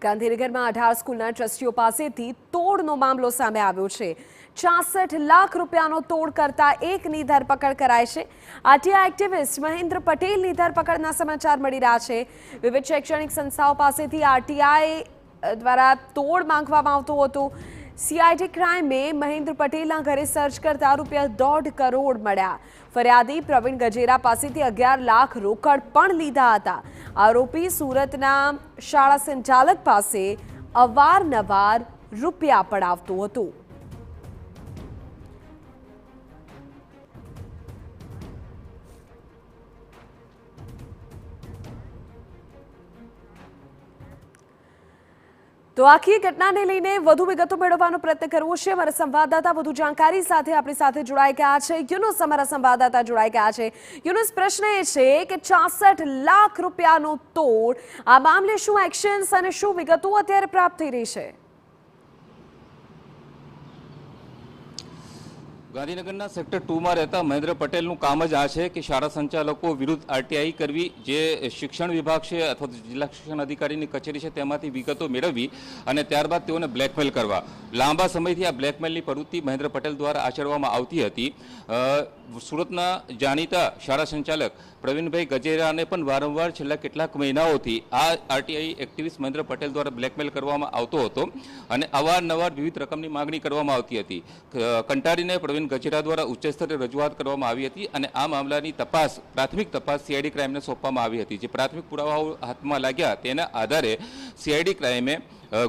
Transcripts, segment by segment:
ગાંધીનગરમાં 18 સ્કૂલના ટ્રસ્ટીઓ પાસેથી તોડનો મામલો સામે આવ્યો છે। 66 લાખ રૂપિયાનો તોડ કરતા એકની ધરપકડ કરાઈ છે। આરટીઆઈ એક્ટિવિસ્ટ મહેન્દ્ર પટેલની ધરપકડના સમાચાર મળી રહ્યા છે। વિવિધ શૈક્ષણિક સંસ્થાઓ પાસેથી આરટીઆઈ દ્વારા તોડ માંગવામાં આવતો હતો। सीआईडी क्राइमे महेंद्र पटेलना घरे सर्च करता ₹1.5 करोड़ मळ्या। फरियादी प्रवीण गजेरा पासेथी 11 लाख रोकड़ पण लीधा हता। आरोपी सूरतना शाळा संचालक पासे अवारनवार रूपिया पडावतो हतो। तो आखी घटनाने लईने વધુ વિગતો મેળવવાનો પ્રયત્ન કરવો છે। અમારા સંવાદદાતા વધુ જાણકારી સાથે આપણી સાથે જોડાઈ ગયા છે। યુનુસ અમારા સંવાદદાતા જોડાઈ ગયા છે। યુનુસ, પ્રશ્ન એ છે કે 66 લાખ રૂપિયાનો તોડ, આ મામલે શું એક્શન્સ અને શું વિગતો અત્યારે પ્રાપ્ત થઈ રહી છે? ગાંધીનગરના સેક્ટર 2 માં રહેતા મહેન્દ્ર પટેલનું કામ જ આ છે કે શાળા સંચાલકો વિરુદ્ધ આરટીઆઈ કરવી, જે શિક્ષણ વિભાગ છે અથવા જિલ્લા શિક્ષણ અધિકારીની કચેરી છે તેમાંથી વિગતો મેળવવી અને ત્યારબાદ તેઓને બ્લેકમેલ કરવા। લાંબા સમયથી આ બ્લેકમેલની પ્રવૃત્તિ મહેન્દ્ર પટેલ દ્વારા આચરવામાં આવતી હતી। સુરતના જાણીતા શાળા સંચાલક પ્રવીણભાઈ ગજેરાને પણ વારંવાર છેલ્લા કેટલાક મહિનાઓથી આ આરટીઆઈ એક્ટિવિસ્ટ મહેન્દ્ર પટેલ દ્વારા બ્લેકમેલ કરવામાં આવતો હતો અને અવારનવાર વિવિધ રકમની માગણી કરવામાં આવતી હતી। કંટાળીને પ્રવીણ ગજેરા દ્વારા ઉચ્ચ સ્તરે રજૂઆત કરવામાં આવી હતી અને આ મામલાની તપાસ, પ્રાથમિક તપાસ સીઆઈડી ક્રાઇમને સોંપવામાં આવી હતી। જે પ્રાથમિક પુરાવાઓ હાથમાં લાગ્યા તેના આધારે સીઆઈડી ક્રાઇમે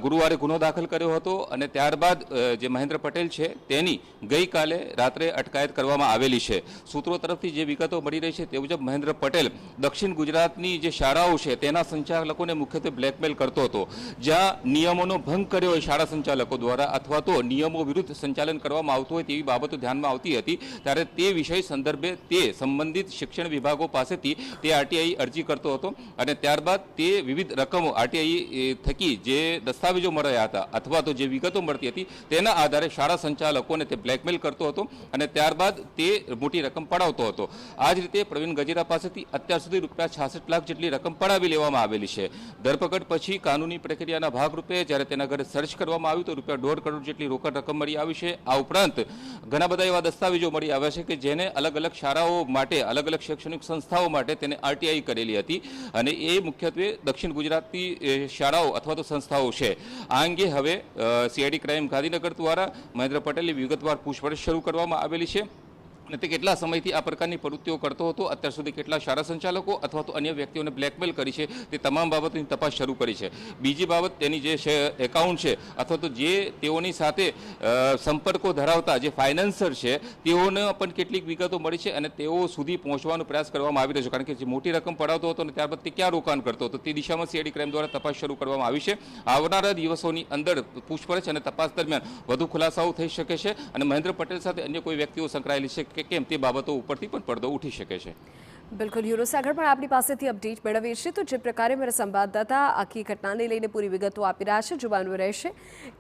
ગુરુવારે ગુનો દાખલ કર્યો હતો અને ત્યારબાદ જે મહેન્દ્ર પટેલ છે તેની ગઈકાલે રાત્રે અટકાયત કરવામાં આવેલી છે। સૂત્રો તરફથી જે વિગતો મળી રહી છે તે મુજબ મહેન્દ્ર પટેલ દક્ષિણ ગુજરાતની જે શાળાઓ છે તેના સંચાલકોને મુખ્યત્વે બ્લેકમેલ કરતો હતો। જ્યાં નિયમોનો ભંગ કર્યો હોય શાળા સંચાલકો દ્વારા અથવા તો નિયમો વિરુદ્ધ સંચાલન કરવામાં આવતું હોય તેવી બાબતો ધ્યાનમાં આવતી હતી, ત્યારે તે વિષય સંદર્ભે તે સંબંધિત શિક્ષણ વિભાગો પાસેથી તે આરટીઆઈ અરજી કરતો હતો અને ત્યારબાદ તે વિવિધ રકમો આરટીઆઈ થકી જે દસ્તાવેજો મળ્યા હતા અથવા તો જે વિગતો મળતી હતી તેના આધારે શાળા સંચાલકોને તે બ્લેકમેલ કરતો હતો અને ત્યારબાદ તે મોટી રકમ પડાવતો હતો। આ જ રીતે પ્રવીણ ગજેરા પાસેથી અત્યાર સુધી ₹66 લાખ જેટલી રકમ પડાવી લેવામાં આવેલી છે। ધરપકડ પછી કાનૂની પ્રક્રિયાના ભાગરૂપે જ્યારે તેના ઘરે સર્ચ કરવામાં આવ્યું તો ₹1.5 કરોડ જેટલી રોકડ રકમ મળી આવી છે। આ ઉપરાંત ઘણા બધા એવા દસ્તાવેજો મળી આવ્યા છે કે જેને અલગ અલગ શાળાઓ માટે, અલગ અલગ શૈક્ષણિક સંસ્થાઓ માટે તેને આરટીઆઈ કરેલી હતી અને એ મુખ્યત્વે દક્ષિણ ગુજરાતની શાળાઓ અથવા તો સંસ્થાઓ છે। આ અંગે હવે સીઆઈડી ક્રાઇમ ગાંધીનગર દ્વારા મહેન્દ્ર પટેલની વિગતવાર પૂછપરછ શરૂ કરવામાં આવેલી છે અને તે કેટલા સમયથી આ પ્રકારની પ્રવૃત્તિઓ કરતો હતો, અત્યાર સુધી કેટલા શાળા સંચાલકો અથવા તો અન્ય વ્યક્તિઓને બ્લેકમેલ કરી છે, તે તમામ બાબતોની તપાસ શરૂ કરી છે। બીજી બાબત, તેની જે એકાઉન્ટ છે અથવા તો જે તેઓની સાથે સંપર્કો ધરાવતા જે ફાઇનાન્સર છે તેઓને પણ કેટલીક વિગતો મળી છે અને તેઓ સુધી પહોંચવાનો પ્રયાસ કરવામાં આવી રહ્યો છે, કારણ કે જે મોટી રકમ પડાવતો હતો અને ત્યારબાદ તે ક્યાં રોકાણ કરતો હતો તે દિશામાં સીઆઈડી ક્રાઇમ દ્વારા તપાસ શરૂ કરવામાં આવી છે। આવનારા દિવસોની અંદર પૂછપરછ અને તપાસ દરમિયાન વધુ ખુલાસાઓ થઈ શકે છે અને મહેન્દ્ર પટેલ સાથે અન્ય કોઈ વ્યક્તિઓ સંકળાયેલી છે કે કેમ તે બાબતો ઉપરથી પણ પડદો ઉઠી શકે છે। બિલકુલ યુનુસ, આગળ પણ આપણી પાસેથી અપડેટ મેળવીએ છીએ। તો જે પ્રકારે મારા સંવાદદાતા આખી ઘટનાને લઈને પૂરી વિગતો આપી રહ્યા છે, જોવાનું રહેશે